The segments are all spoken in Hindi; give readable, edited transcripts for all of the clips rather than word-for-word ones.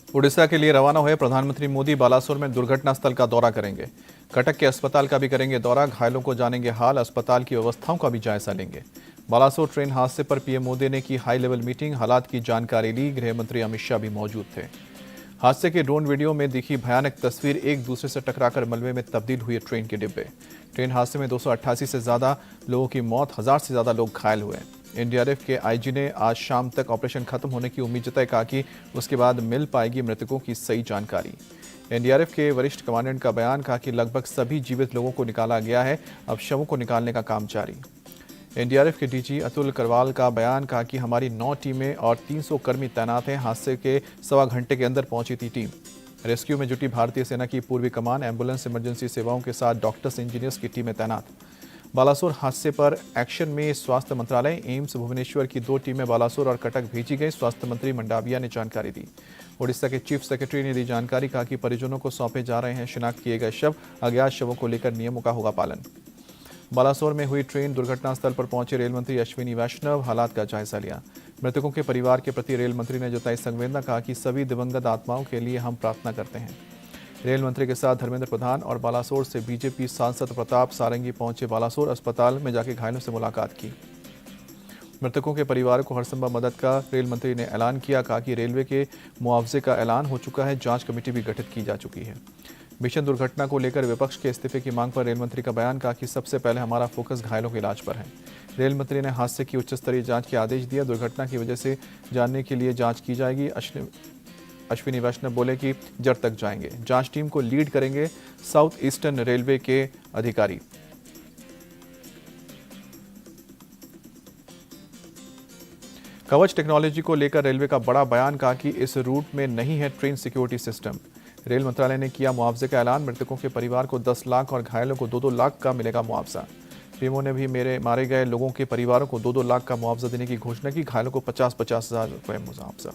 उड़ीसा के लिए रवाना हुए प्रधानमंत्री मोदी बालासोर में दुर्घटना स्थल का दौरा करेंगे। कटक के अस्पताल का भी करेंगे दौरा, घायलों को जानेंगे हाल, अस्पताल की व्यवस्थाओं का भी जायजा लेंगे। बालासोर ट्रेन हादसे पर पीएम मोदी ने की हाई लेवल मीटिंग, हालात की जानकारी ली। गृह मंत्री अमित शाह भी मौजूद थे। हादसे के ड्रोन वीडियो में दिखी भयानक तस्वीर, एक दूसरे से टकराकर मलबे में तब्दील हुए ट्रेन के डिब्बे। ट्रेन हादसे में 288 से ज्यादा लोगों की मौत, 1000 से ज्यादा लोग घायल हुए। एनडीआरएफ के आईजी ने आज शाम तक ऑपरेशन खत्म होने की उम्मीद जताई, कहा कि उसके बाद मिल पाएगी मृतकों की सही जानकारी। एनडीआरएफ के वरिष्ठ कमांडेंट का बयान, कहा कि लगभग सभी जीवित लोगों को निकाला गया है, अब शवों को निकालने का काम जारी। एनडीआरएफ के डीजी अतुल करवाल का बयान, कहा कि हमारी 9 टीमें और 300 कर्मी तैनात हैं। हादसे के सवा घंटे के अंदर पहुंची थी टीम। रेस्क्यू में जुटी भारतीय सेना की पूर्वी कमान, एम्बुलेंस, इमरजेंसी सेवाओं के साथ डॉक्टर्स, इंजीनियर्स की टीमें तैनात। बालासोर हादसे पर एक्शन में स्वास्थ्य मंत्रालय, एम्स भुवनेश्वर की 2 टीमें बालासोर और कटक भेजी गई। स्वास्थ्य मंत्री मंडाविया ने जानकारी दी। उड़ीसा के चीफ सेक्रेटरी ने दी जानकारी, कहा कि परिजनों को सौंपे जा रहे हैं शिनाख्त किए गए शव, अज्ञात शवों को लेकर नियमों का होगा पालन। बालासोर में हुई ट्रेन दुर्घटना स्थल पर पहुंचे रेल मंत्री अश्विनी वैष्णव, हालात का जायजा लिया। मृतकों के परिवार के प्रति रेल मंत्री ने जताई संवेदना, कहा कि सभी दिवंगत आत्माओं के लिए हम प्रार्थना करते हैं। रेल मंत्री के साथ धर्मेंद्र प्रधान और बालासोर से बीजेपी सांसद प्रताप सारंगी पहुंचे। बालासोर अस्पताल में जाके घायलों से मुलाकात की। मृतकों के परिवार को हरसंभव मदद का रेल मंत्री ने ऐलान किया, कहा कि रेलवे के मुआवजे का ऐलान हो चुका है, जांच कमेटी भी गठित की जा चुकी है। भीषण दुर्घटना को लेकर विपक्ष के इस्तीफे की मांग पर रेल मंत्री का बयान, कहा कि सबसे पहले हमारा फोकस घायलों के इलाज पर है। रेल मंत्री ने हादसे की उच्च स्तरीय जांच के आदेश दिया। दुर्घटना की वजह से जानने के लिए जांच की जाएगी। अश्विनी वैष्णव बोले कि जड़ तक जाएंगे। जांच टीम को लीड करेंगे साउथ ईस्टर्न रेलवे के अधिकारी। कवच टेक्नोलॉजी को लेकर रेलवे का बड़ा बयान, कहा कि इस रूट में नहीं है ट्रेन सिक्योरिटी सिस्टम। रेल मंत्रालय ने किया मुआवजे का ऐलान, मृतकों के परिवार को 10 लाख और घायलों को 2-2 लाख का मिलेगा मुआवजा। पीएमओ ने भी मारे गए लोगों के परिवारों को 2-2 लाख का मुआवजा देने की घोषणा की, घायलों को 50-50 हजार रुपये मुआवजा।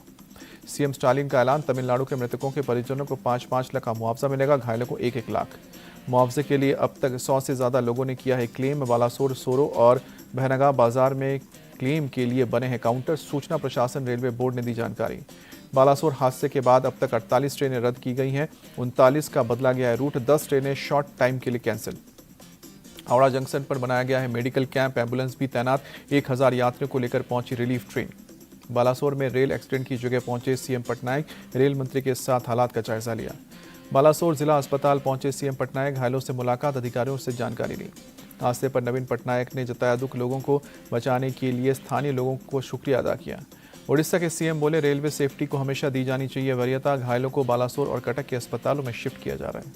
सीएम स्टालिन का ऐलान, तमिलनाडु के मृतकों के परिजनों को 5-5 लाख का मुआवजा मिलेगा, घायलों को 1-1 लाख। मुआवजे के लिए अब तक 100 से ज्यादा लोगों ने किया है क्लेम। बालासोर, सोरो और बहनगा बाजार में क्लेम के लिए बने हैं काउंटर। सूचना प्रशासन रेलवे बोर्ड ने दी जानकारी। बालासोर हादसे के बाद अब तक 48 ट्रेनें रद्द की गई हैं, 39 का बदला गया है रूट, 10 ट्रेनें शॉर्ट टाइम के लिए कैंसिल। हावड़ा जंक्शन पर बनाया गया है मेडिकल कैंप, एम्बुलेंस भी तैनात। 1000 यात्रियों को लेकर पहुंची रिलीफ ट्रेन। बालासोर में रेल एक्सीडेंट की जगह पहुंचे सीएम पटनायक, रेल मंत्री के साथ हालात का जायजा लिया। बालासोर जिला अस्पताल पहुंचे सीएम पटनायक, घायलों से मुलाकात, अधिकारियों से जानकारी ली। हादसे पर नवीन पटनायक ने जताया दुख, लोगों को बचाने के लिए स्थानीय लोगों को शुक्रिया अदा किया। उड़ीसा के सीएम बोले, रेलवे सेफ्टी को हमेशा दी जानी चाहिए वरीयता। घायलों को बालासोर और कटक के अस्पतालों में शिफ्ट किया जा रहा है।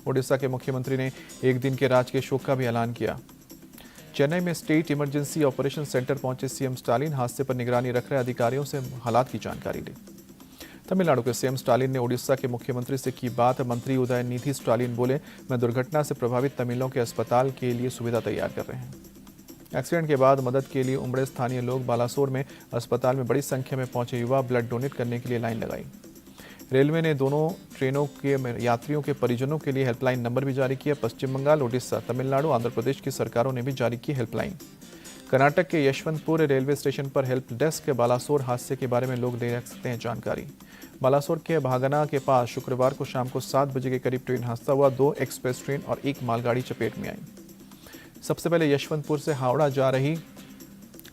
उड़ीसा के मुख्यमंत्री ने एक दिन के राजकीय शोक का भी ऐलान किया। चेन्नई में स्टेट इमरजेंसी ऑपरेशन सेंटर पहुंचे सीएम स्टालिन, हादसे पर निगरानी रख रहे अधिकारियों से हालात की जानकारी ली। तमिलनाडु के सीएम स्टालिन ने उड़ीसा के मुख्यमंत्री से की बात। मंत्री उदयनिधि स्टालिन बोले, मैं दुर्घटना से प्रभावित तमिलों के अस्पताल के लिए सुविधा तैयार कर रहे हैं। एक्सीडेंट के बाद मदद के लिए उमड़े स्थानीय लोग। बालासोर में अस्पताल में बड़ी संख्या में पहुंचे युवा, ब्लड डोनेट करने के लिए लाइन लगाई। रेलवे ने दोनों ट्रेनों के यात्रियों के परिजनों के लिए हेल्पलाइन नंबर भी जारी किया। पश्चिम बंगाल, उड़ीसा, तमिलनाडु, आंध्र प्रदेश की सरकारों ने भी जारी की हेल्पलाइन। कर्नाटक के यशवंतपुर रेलवे स्टेशन पर हेल्प डेस्क। बालासोर हादसे के बारे में लोग ले सकते हैं जानकारी। बालासोर के भागना के पास शुक्रवार को शाम को 7 बजे के करीब ट्रेन हादसा हुआ। 2 एक्सप्रेस ट्रेन और 1 मालगाड़ी चपेट में आई। सबसे पहले यशवंतपुर से हावड़ा जा रही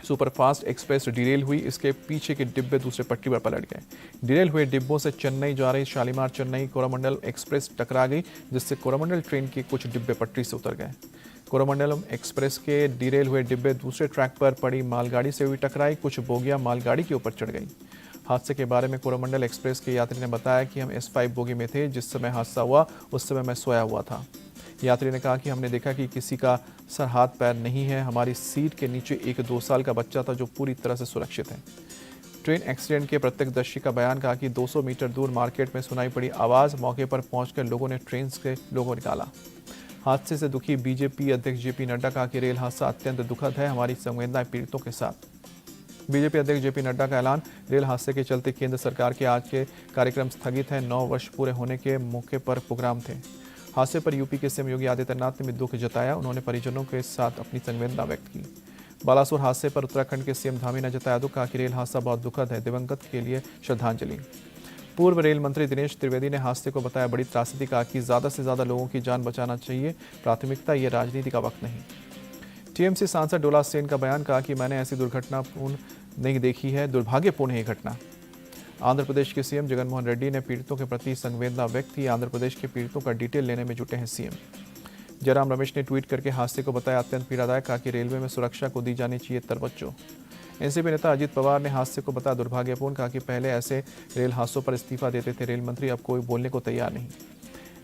सुपरफास्ट एक्सप्रेस डिरेल हुई। इसके पीछे के डिब्बे दूसरे पटरी पर पलट गए। डिरेल हुए डिब्बों से चेन्नई जा रही शालीमार चेन्नई कोरोमंडल एक्सप्रेस टकरा गई, जिससे कोरोमंडल ट्रेन के कुछ डिब्बे पटरी से उतर गए। कोरोमंडलम एक्सप्रेस के डिरेल हुए डिब्बे दूसरे ट्रैक पर पड़ी मालगाड़ी से भी टकराई। कुछ बोगियां मालगाड़ी के ऊपर चढ़ गई। हादसे के बारे में कोरोमंडल एक्सप्रेस के यात्री ने बताया कि हम S5 बोगी में थे। जिस समय हादसा हुआ उस समय मैं सोया हुआ था। यात्री ने कहा कि हमने देखा कि किसी का सर हाथ पैर नहीं है। हमारी सीट के नीचे एक 2 साल का बच्चा था जो पूरी तरह से सुरक्षित है। ट्रेन एक्सीडेंट के प्रत्यक्षदर्शी का बयान, कहा कि 200 मीटर दूर मार्केट में सुनाई पड़ी आवाज़। मौके पर पहुंचकर लोगों ने ट्रेन से लोगों को निकाला। हादसे से दुखी बीजेपी अध्यक्ष जेपी नड्डा, कहा कि रेल हादसा अत्यंत दुखद है, हमारी संवेदनाएं पीड़ितों के साथ। बीजेपी अध्यक्ष जेपी नड्डा का ऐलान, रेल हादसे के चलते केंद्र सरकार के आज के कार्यक्रम स्थगित हैं। 9 वर्ष पूरे होने के मौके पर प्रोग्राम थे। हादसे पर यूपी के सीएम योगी आदित्यनाथ ने भी दुख जताया। उन्होंने परिजनों के साथ अपनी संवेदना व्यक्त की। बालासोर हादसे पर उत्तराखंड के सीएम धामी ने जताया दुख, कहा कि रेल हादसा बहुत दुखद है, दिवंगत के लिए श्रद्धांजलि। पूर्व रेल मंत्री दिनेश त्रिवेदी ने हादसे को बताया बड़ी त्रासदी, कहा कि ज़्यादा से ज़्यादा लोगों की जान बचाना चाहिए प्राथमिकता, ये राजनीति का वक्त नहीं। टीएमसी सांसद डोला सेन का बयान, कहा कि मैंने ऐसी दुर्घटनापूर्ण नहीं देखी है, दुर्भाग्यपूर्ण है ये घटना। आंध्र प्रदेश के सीएम जगनमोहन रेड्डी ने पीड़ितों के प्रति संवेदना व्यक्त की। आंध्र प्रदेश के पीड़ितों का डिटेल लेने में जुटे हैं सीएम। जयराम रमेश ने ट्वीट करके हादसे को बताया अत्यंत पीड़ादायक, कहा कि रेलवे में सुरक्षा को दी जानी चाहिए तवज्जो। एनसीपी नेता अजित पवार ने हादसे को बताया दुर्भाग्यपूर्ण, कहा कि पहले ऐसे रेल हादसों पर इस्तीफा देते थे रेल मंत्री, अब कोई बोलने को तैयार नहीं।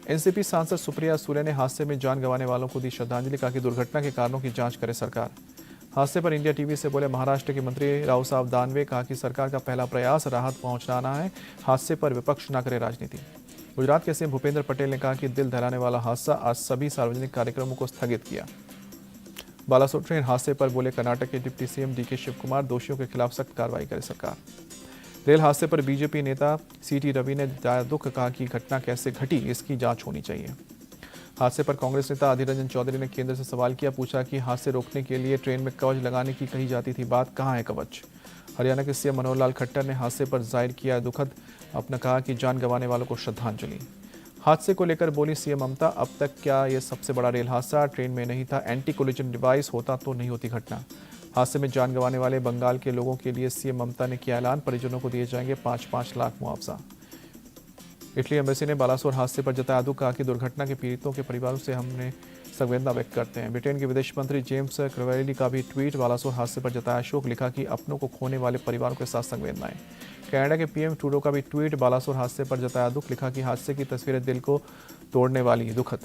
एनसीपी सांसद सुप्रिया सुले ने हादसे में जान गंवाने वालों को दी श्रद्धांजलि, कहा कि दुर्घटना के कारणों की जांच करे सरकार। हादसे पर इंडिया टीवी से बोले महाराष्ट्र के मंत्री राव साहब दानवे, कहा कि सरकार का पहला प्रयास राहत पहुंचाना है, हादसे पर विपक्ष न करे राजनीति। गुजरात के सीएम भूपेंद्र पटेल ने कहा कि दिल दहलाने वाला हादसा, आज सभी सार्वजनिक कार्यक्रमों को स्थगित किया। बालासोर ट्रेन हादसे पर बोले कर्नाटक के deputy CM DK Shivakumar, दोषियों के खिलाफ सख्त कार्रवाई करे सरकार। रेल हादसे पर बीजेपी नेता सीटी रवि ने जताया दुख, कहा कि घटना कैसे घटी इसकी जांच होनी चाहिए। हादसे पर कांग्रेस नेता अधीर रंजन चौधरी ने केंद्र से सवाल किया, पूछा कि हादसे रोकने के लिए ट्रेन में कवच लगाने की कही जाती थी, बात कहाँ है कवच। हरियाणा के सीएम मनोहर लाल खट्टर ने हादसे पर जाहिर किया दुखद अपना, कहा कि जान गंवाने वालों को श्रद्धांजलि। हादसे को लेकर बोली सीएम ममता, अब तक क्या ये सबसे बड़ा रेल हादसा, ट्रेन में नहीं था एंटी कोलिजन डिवाइस, होता तो नहीं होती घटना। हादसे में जान गंवाने वाले बंगाल के लोगों के लिए सीएम ममता ने किया ऐलान, परिजनों को दिए जाएंगे 5-5 लाख मुआवजा। इटली एम्बेसी ने बालासोर हादसे पर जताया दुख, कहा कि दुर्घटना के पीड़ितों के परिवारों से हमने संवेदना व्यक्त करते हैं। ब्रिटेन के विदेश मंत्री जेम्स क्रेवेली का भी ट्वीट बालासोर हादसे पर जताया शोक, लिखा कि अपनों को खोने वाले परिवारों के साथ संवेदनाएं। कनाडा के पीएम ट्रूडो का भी ट्वीट बालासोर हादसे पर जताया दुख, लिखा कि हादसे की तस्वीरें दिल को तोड़ने वाली, दुखद।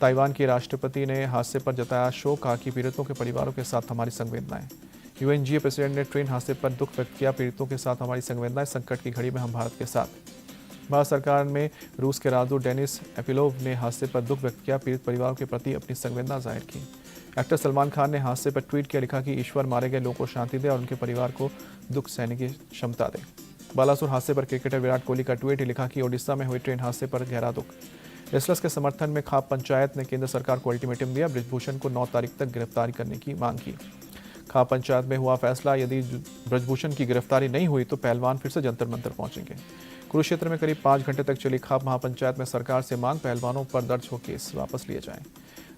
ताइवान के राष्ट्रपति ने हादसे पर जताया शोक, कहा कि पीड़ितों के परिवारों के साथ हमारी संवेदनाएं। यूएनजीए प्रेसिडेंट ने ट्रेन हादसे पर दुख व्यक्त किया, पीड़ितों के साथ हमारी संवेदनाएं, संकट की घड़ी में हम भारत के साथ। भारत सरकार में रूस के राजदूत डेनिस एपिलोव ने हादसे पर दुख व्यक्त किया, पीड़ित परिवारों के प्रति अपनी संवेदना जाहिर की। एक्टर सलमान खान ने हादसे पर ट्वीट किया, लिखा कि ईश्वर मारे गए लोगों को शांति दे और उनके परिवार को दुख सहने की क्षमता दे। बालासोर हादसे पर क्रिकेटर विराट कोहली का ट्वीट, लिखा कि ओडिशा में हुई ट्रेन हादसे पर गहरा दुख। रेसलर्स के समर्थन में खाप पंचायत ने केंद्र सरकार को अल्टीमेटम दिया, ब्रजभूषण को 9 तारीख तक गिरफ्तारी करने की मांग की। खाप पंचायत में हुआ फैसला, यदि ब्रजभूषण की गिरफ्तारी नहीं हुई तो पहलवान फिर से जंतर मंतर पहुंचेंगे। कुरुक्षेत्र में करीब 5 घंटे तक चली खाप महापंचायत में सरकार से मांग, पहलवानों पर दर्ज हो केस वापस लिए जाएं।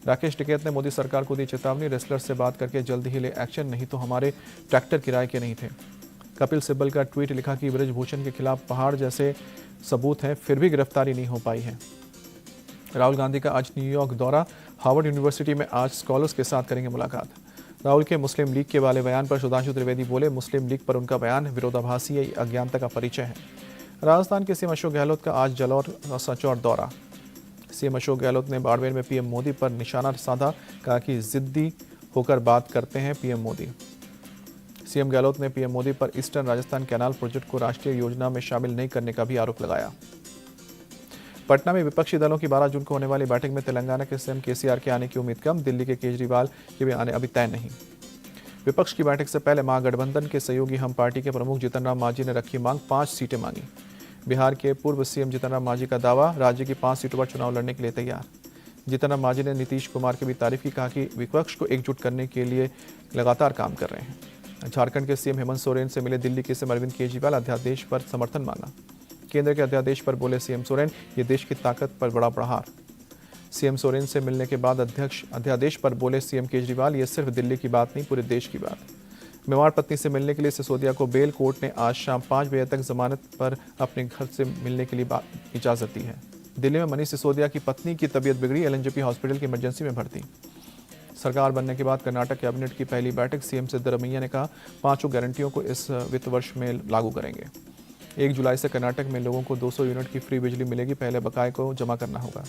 राकेश टिकैत ने मोदी सरकार को दी चेतावनी, रेसलर्स से बात करके जल्द ही ले एक्शन, नहीं तो हमारे ट्रैक्टर किराए के नहीं थे। कपिल सिब्बल का ट्वीट, लिखा कि ब्रजभूषण के खिलाफ पहाड़ जैसे सबूत हैं, फिर भी गिरफ्तारी नहीं हो पाई है। राहुल गांधी का आज न्यूयॉर्क दौरा, हार्वर्ड यूनिवर्सिटी में आज स्कॉलर्स के साथ करेंगे मुलाकात। राहुल के मुस्लिम लीग के वाले बयान पर सुधांशु त्रिवेदी बोले, मुस्लिम लीग पर उनका बयान विरोधाभासी या अज्ञानता का परिचय है। राजस्थान के सीएम अशोक गहलोत का आज जालौर और सचौर दौरा। सीएम अशोक गहलोत ने बाड़मेर में पीएम मोदी पर निशाना साधा, कहा कि जिद्दी होकर बात करते हैं पीएम मोदी। सीएम गहलोत ने पीएम मोदी पर ईस्टर्न राजस्थान कैनाल प्रोजेक्ट को राष्ट्रीय योजना में शामिल नहीं करने का भी आरोप लगाया। पटना में विपक्षी दलों की 12 जून को होने वाली बैठक में तेलंगाना के सीएम केसीआर के आने की उम्मीद कम, दिल्ली के केजरीवाल के भी आने अभी तय नहीं। विपक्ष की बैठक से पहले महागठबंधन के सहयोगी हम पार्टी के प्रमुख जीतन राम मांझी ने रखी मांग, 5 सीटें मांगी। बिहार के पूर्व सीएम जीतन राम मांझी का दावा, राज्य की 5 सीटों पर चुनाव लड़ने के लिए तैयार। जीतन राम मांझी ने नीतीश कुमार की भी तारीफ की, कहा कि विपक्ष को एकजुट करने के लिए लगातार काम कर रहे हैं। झारखंड के सीएम हेमंत सोरेन से मिले दिल्ली के सीएम अरविंद केजरीवाल, अध्यादेश पर समर्थन मांगा। केंद्र के अध्यादेश पर बोले सीएम सोरेन, ये देश की ताकत पर बड़ा प्रहार। सीएम सोरेन से मिलने के बाद अध्यादेश पर बोले सीएम केजरीवाल, ये सिर्फ दिल्ली की बात नहीं, पूरे देश की बात। बीमार पत्नी से मिलने के लिए सिसोदिया को बेल, कोर्ट ने आज शाम 5 बजे तक जमानत पर अपने घर से मिलने के लिए इजाजत दी है। दिल्ली में मनीष सिसोदिया की पत्नी की तबीयत बिगड़ी, एलएनजेपी हॉस्पिटल की इमरजेंसी में भर्ती। सरकार बनने के बाद कर्नाटक कैबिनेट की पहली बैठक, सीएम सिद्धरमैया ने कहा 5 गारंटियों को इस वित्त वर्ष में लागू करेंगे। 1 जुलाई से कर्नाटक में लोगों को 200 यूनिट की फ्री बिजली मिलेगी, पहले बकाये को जमा करना होगा।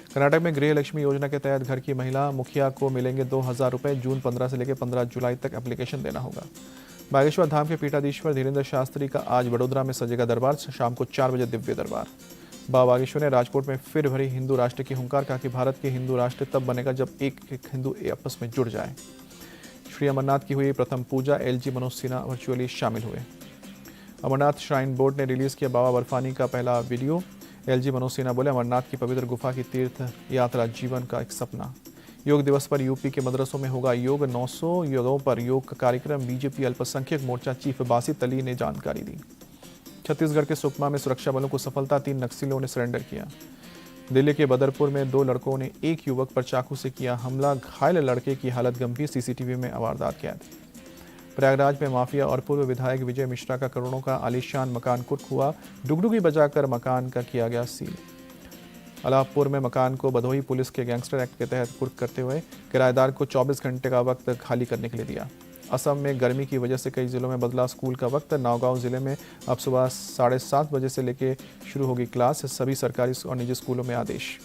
कर्नाटक में गृह लक्ष्मी योजना के तहत घर की महिला मुखिया को मिलेंगे 2000 रुपये, जून 15 से लेकर 15 जुलाई तक एप्लीकेशन देना होगा। बागेश्वर धाम के पीठाधीश्वर धीरेन्द्र शास्त्री का आज वडोदरा में सजेगा दरबार, शाम को 4 बजे दिव्य दरबार। बाबा बागेश्वर ने राजकोट में फिर भरी हिंदू राष्ट्र की हुंकार, कहा कि भारत के हिंदू राष्ट्र तब बनेगा जब एक हिंदू आपस में जुड़ जाए। श्री अमरनाथ की हुई प्रथम पूजा, एलजी मनोज सिन्हा वर्चुअली शामिल हुए। अमरनाथ श्राइन बोर्ड ने रिलीज किया बाबा बर्फानी का पहला वीडियो। एलजी मनोज सिन्हा बोले, अमरनाथ की पवित्र गुफा की तीर्थ यात्रा जीवन का एक सपना। योग दिवस पर यूपी के मदरसों में होगा योग, 900 योगों पर योग का कार्यक्रम। बीजेपी अल्पसंख्यक मोर्चा चीफ बासित अली ने जानकारी दी। छत्तीसगढ़ के सुकमा में सुरक्षा बलों को सफलता, 3 नक्सलियों ने सरेंडर किया। दिल्ली के बदरपुर में 2 लड़कों ने एक युवक पर चाकू से किया हमला, घायल लड़के की हालत गंभीर, सीसीटीवी में वारदात कैद। प्रयागराज में माफिया और पूर्व विधायक विजय मिश्रा का करोड़ों का आलीशान मकान कुर्क हुआ, डुगडुगी बजाकर मकान का किया गया सील। अलाहपुर में मकान को भदोही पुलिस के गैंगस्टर एक्ट के तहत कुर्क करते हुए किराएदार को 24 घंटे का वक्त खाली करने के लिए दिया। असम में गर्मी की वजह से कई जिलों में बदला स्कूल का वक्त। नौगांव जिले में अब सुबह 7:30 बजे से लेकर शुरू होगी क्लास। सभी सरकारी और निजी स्कूलों में आदेश।